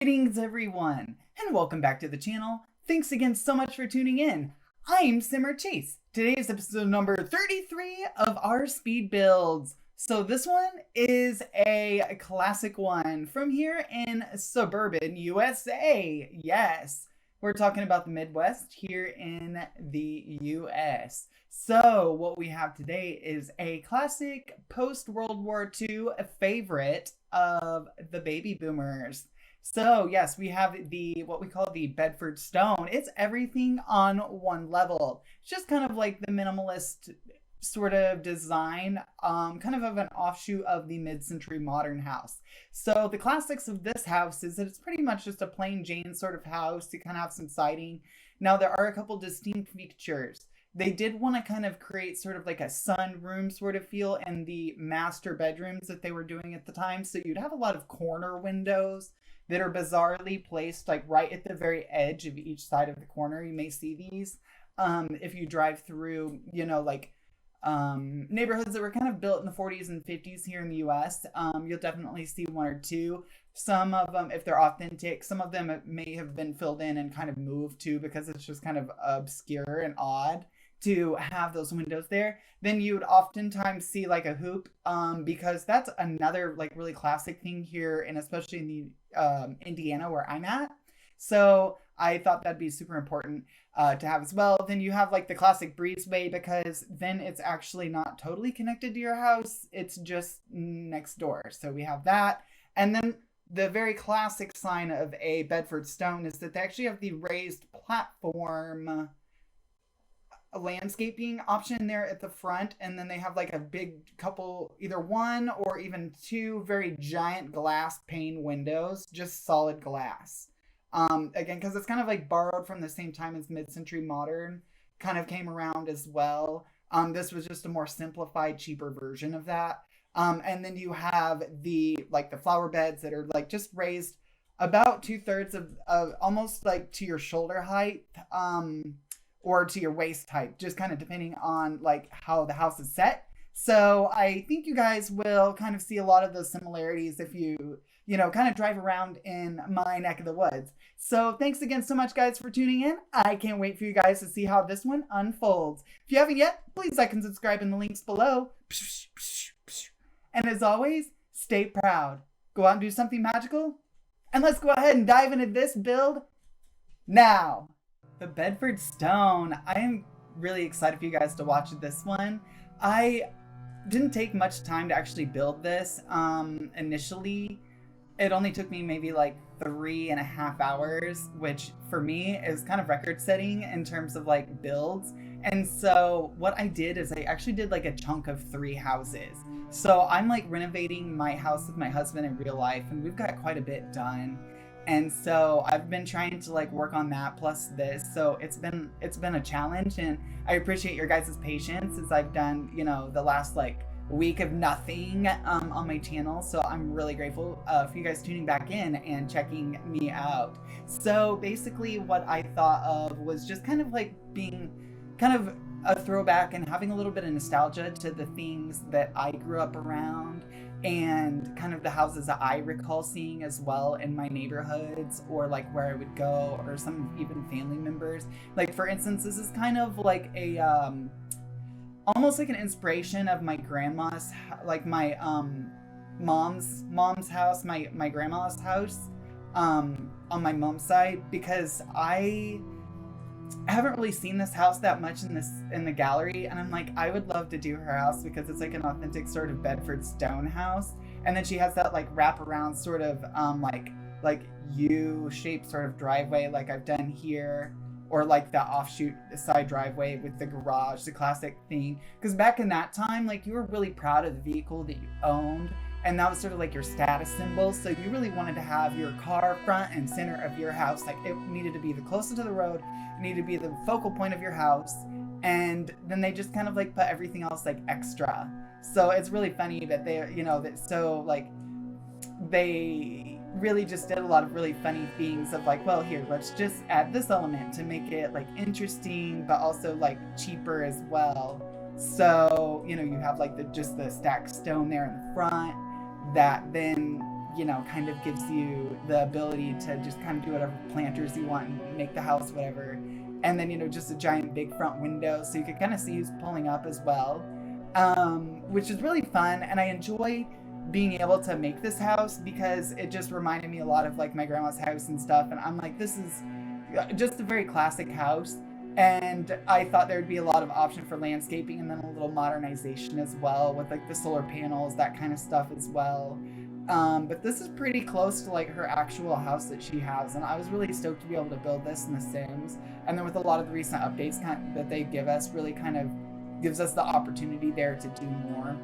Greetings everyone, and welcome back to the channel. Thanks again so much for tuning in. I'm Simmer Chase. Today is episode number 33 of our speed builds. So this one is a classic one from here in suburban USA. Yes, we're talking about the Midwest here in the US. So what we have today is a classic post-World War II favorite of the baby boomers. So yes, we have what we call the Bedford Stone. It's everything on one level. It's just kind of like the minimalist sort of design, kind of an offshoot of the mid-century modern house. So the classics of this house is that it's pretty much just a plain Jane sort of house. You kind of have some siding. Now there are a couple distinct features. They did want to kind of create sort of like a sunroom sort of feel in the master bedrooms that they were doing at the time. So you'd have a lot of corner windows that are bizarrely placed like right at the very edge of each side of the corner. You may see these if you drive through, neighborhoods that were kind of built in the 40s and 50s here in the US. You'll definitely see one or two. Some of them, if they're authentic, some of them may have been filled in and kind of moved too because it's just kind of obscure and odd to have those windows there. Then you would oftentimes see like a hoop, because that's another like really classic thing here, and especially in the Indiana where I'm at. So I thought that'd be super important to have as well. Then you have like the classic breezeway, because then it's actually not totally connected to your house. It's just next door. So we have that. And then the very classic sign of a Bedford Stone is that they actually have the raised platform landscaping option there at the front, and then they have like a big couple, either one or even two very giant glass pane windows, just solid glass. Again, because it's kind of like borrowed from the same time as mid-century modern kind of came around as well. This was just a more simplified, cheaper version of that. And then you have the flower beds that are like just raised about 2/3 of almost like to your shoulder height, or to your waist height, just kind of depending on like how the house is set. So I think you guys will kind of see a lot of those similarities if you kind of drive around in my neck of the woods. So thanks again so much, guys, for tuning in. I can't wait for you guys to see how this one unfolds. If you haven't yet, please like and subscribe in the links below. And as always, stay proud. Go out and do something magical. And let's go ahead and dive into this build now. The Bedford Stone. I am really excited for you guys to watch this one. I didn't take much time to actually build this. Initially, it only took me maybe like 3.5 hours, which for me is kind of record setting in terms of like builds. And so what I did is I actually did like a chunk of 3 houses. So I'm like renovating my house with my husband in real life, and we've got quite a bit done. And so I've been trying to like work on that plus this. So it's been a challenge, and I appreciate your guys' patience as I've done, the last like week of nothing on my channel. So I'm really grateful for you guys tuning back in and checking me out. So basically what I thought of was just kind of like being kind of a throwback and having a little bit of nostalgia to the things that I grew up around, and kind of the houses that I recall seeing as well in my neighborhoods, or like where I would go, or some even family members. Like for instance, this is kind of like a almost like an inspiration of my grandma's, like my mom's house, my grandma's house, on my mom's side, because I haven't really seen this house that much in the gallery, and I'm like, I would love to do her house because it's like an authentic sort of Bedford Stone house. And then she has that like wraparound sort of like U-shaped sort of driveway like I've done here, or like the offshoot side driveway with the garage, the classic thing. Because back in that time, like you were really proud of the vehicle that you owned, and that was sort of like your status symbol. So you really wanted to have your car front and center of your house. Like it needed to be the closest to the road, it needed to be the focal point of your house. And then they just kind of like put everything else like extra. So it's really funny that they really just did a lot of really funny things of like, well, here, let's just add this element to make it like interesting, but also like cheaper as well. So, you have like the stacked stone there in the front that then kind of gives you the ability to just kind of do whatever planters you want and make the house whatever. And then, just a giant big front window so you can kind of see who's pulling up as well, which is really fun. And I enjoy being able to make this house because it just reminded me a lot of like my grandma's house and stuff. And I'm like, this is just a very classic house. And I thought there would be a lot of option for landscaping and then a little modernization as well with like the solar panels, that kind of stuff as well. But this is pretty close to like her actual house that she has, and I was really stoked to be able to build this in The Sims. And then with a lot of the recent updates that they give us, really kind of gives us the opportunity there to do more.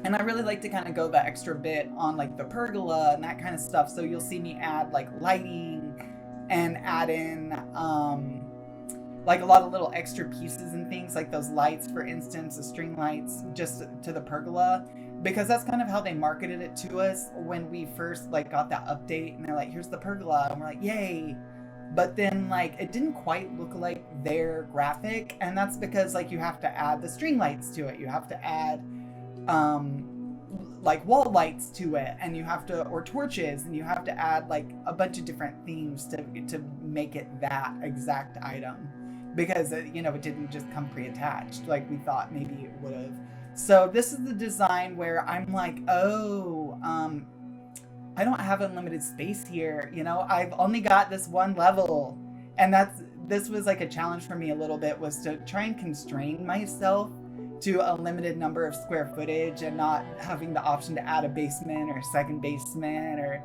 And I really like to kind of go the extra bit on like the pergola and that kind of stuff. So you'll see me add like lighting and add in like a lot of little extra pieces and things, like those lights, for instance, the string lights just to the pergola. Because that's kind of how they marketed it to us when we first like got that update, and they're like, here's the pergola, and we're like, yay. But then like it didn't quite look like their graphic, and that's because like you have to add the string lights to it, you have to add like wall lights to it, and you have to, or torches, and you have to add like a bunch of different themes to make it that exact item, because it didn't just come pre-attached like we thought maybe it would have. So this is the design where I'm like, I don't have unlimited space here. I've only got this one level. And this was like a challenge for me a little bit, was to try and constrain myself to a limited number of square footage and not having the option to add a basement or a second basement or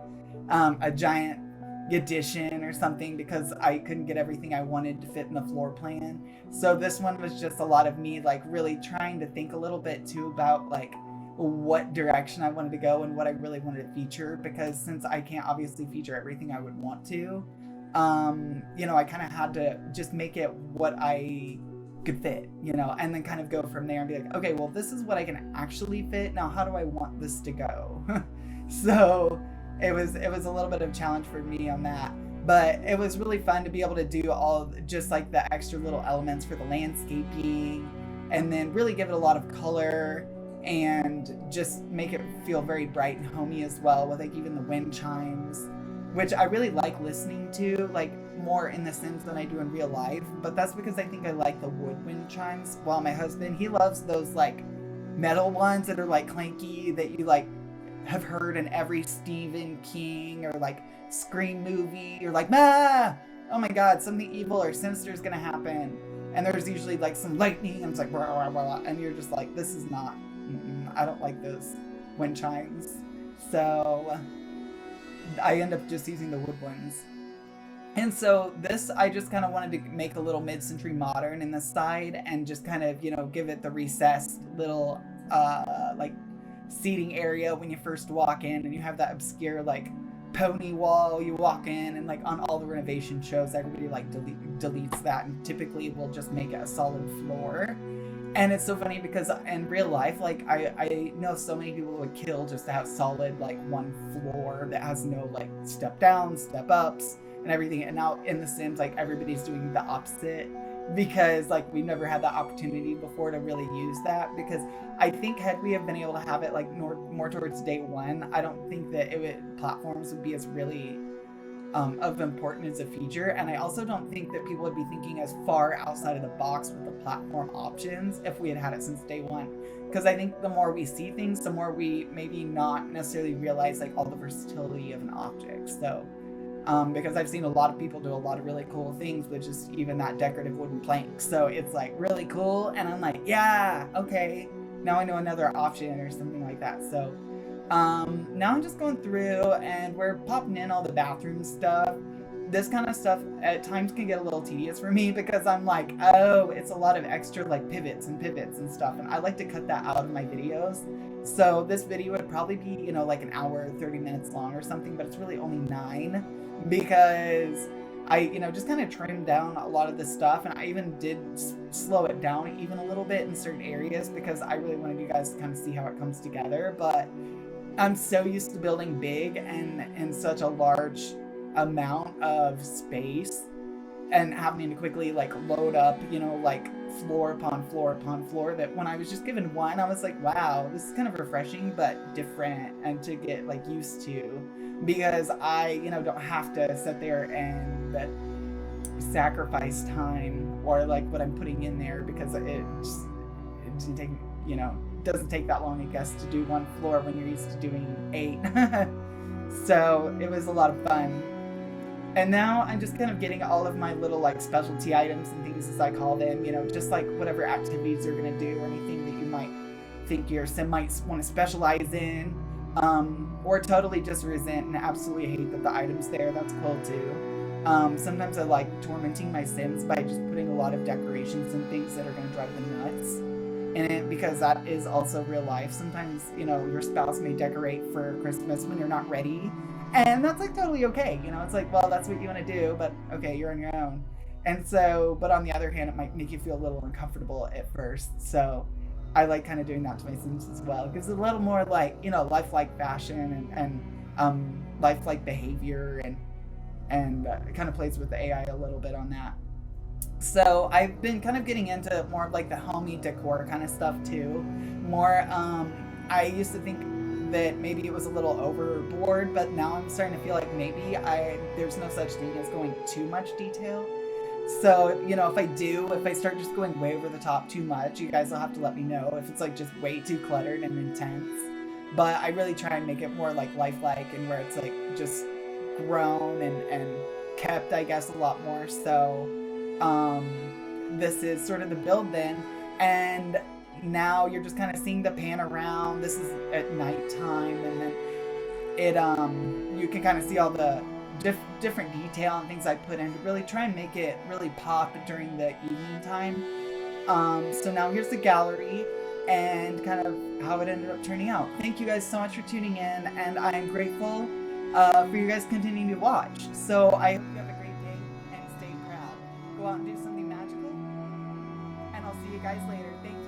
a giant addition or something, because I couldn't get everything I wanted to fit in the floor plan. So this one was just a lot of me like really trying to think a little bit too about like what direction I wanted to go and what I really wanted to feature, because since I can't obviously feature everything I would want to, I kind of had to just make it what I could fit, and then kind of go from there and be like, okay, well, this is what I can actually fit. Now, how do I want this to go? So it was a little bit of a challenge for me on that, but it was really fun to be able to do all just like the extra little elements for the landscaping, and then really give it a lot of color and just make it feel very bright and homey as well, with like even the wind chimes, which I really like listening to, like more in The Sims than I do in real life. But that's because I think I like the wood wind chimes, while my husband, he loves those like metal ones that are like clanky, that you like have heard in every Stephen King or like Scream movie. You're like, ah, oh my god, something evil or sinister is gonna happen, and there's usually like some lightning, and it's like blah, blah, blah, and you're just like, this is not, I don't like those wind chimes. So I end up just using the wood ones. And so this, I just kind of wanted to make a little mid-century modern in the side, and just kind of give it the recessed little like seating area when you first walk in, and you have that obscure like pony wall you walk in, and like on all the renovation shows everybody like deletes that, and typically will just make it a solid floor. And it's so funny because in real life, like I know so many people would kill just to have solid like one floor that has no like step downs, step ups, and everything. And now in The Sims, like everybody's doing the opposite, because like we've never had the opportunity before to really use that. Because I think had we have been able to have it like more towards day one, I don't think that platforms would be as really of importance as a feature. And I also don't think that people would be thinking as far outside of the box with the platform options if we had had it since day one. Because I think the more we see things, the more we maybe not necessarily realize like all the versatility of an object. So because I've seen a lot of people do a lot of really cool things with just even that decorative wooden plank. So it's like really cool, and I'm like, yeah, okay, now I know another option or something like that. So now I'm just going through and we're popping in all the bathroom stuff. This kind of stuff at times can get a little tedious for me, because I'm like, oh, it's a lot of extra like pivots and stuff, and I like to cut that out of my videos. So this video would probably be, like an hour, 30 minutes long or something, but it's really only 9, because I, just kind of trimmed down a lot of this stuff, and I even did slow it down even a little bit in certain areas, because I really wanted you guys to kind of see how it comes together. But I'm so used to building big and in such a large amount of space and having to quickly like load up, like floor upon floor upon floor, that when I was just given one, I was like, wow, this is kind of refreshing but different, and to get like used to, because I, don't have to sit there and sacrifice time or like what I'm putting in there, because it doesn't take, doesn't take that long, I guess, to do one floor when you're used to doing 8. So it was a lot of fun. And now I'm just kind of getting all of my little like specialty items and things, as I call them, just like whatever activities you're going to do, or anything that you might think your sim might want to specialize in, or totally just resent and absolutely hate that the item's there. That's cool too. Sometimes I like tormenting my sims by just putting a lot of decorations and things that are going to drive them nuts in it, because that is also real life. Sometimes, your spouse may decorate for Christmas when you're not ready, and that's like totally okay. It's like, well, that's what you want to do, but okay, you're on your own. And so, but on the other hand, it might make you feel a little uncomfortable at first. So I like kind of doing that to my sims as well. It gives a little more like, lifelike fashion and lifelike behavior, and it kind of plays with the AI a little bit on that. So I've been kind of getting into more of like the homey decor kind of stuff too. More, I used to think that maybe it was a little overboard, but now I'm starting to feel like maybe there's no such thing as going too much detail. So, if I start just going way over the top too much, you guys will have to let me know if it's like just way too cluttered and intense. But I really try and make it more like lifelike, and where it's like just grown and kept, I guess, a lot more. So this is sort of the build then, and now you're just kind of seeing the pan around. This is at nighttime, and then it you can kind of see all the different detail and things I put in to really try and make it really pop during the evening time. So now here's the gallery and kind of how it ended up turning out. Thank you guys so much for tuning in, and I'm grateful for you guys continuing to watch. So I hope you have a great day and stay proud. Go out and do something magical, and I'll see you guys later. Thank you.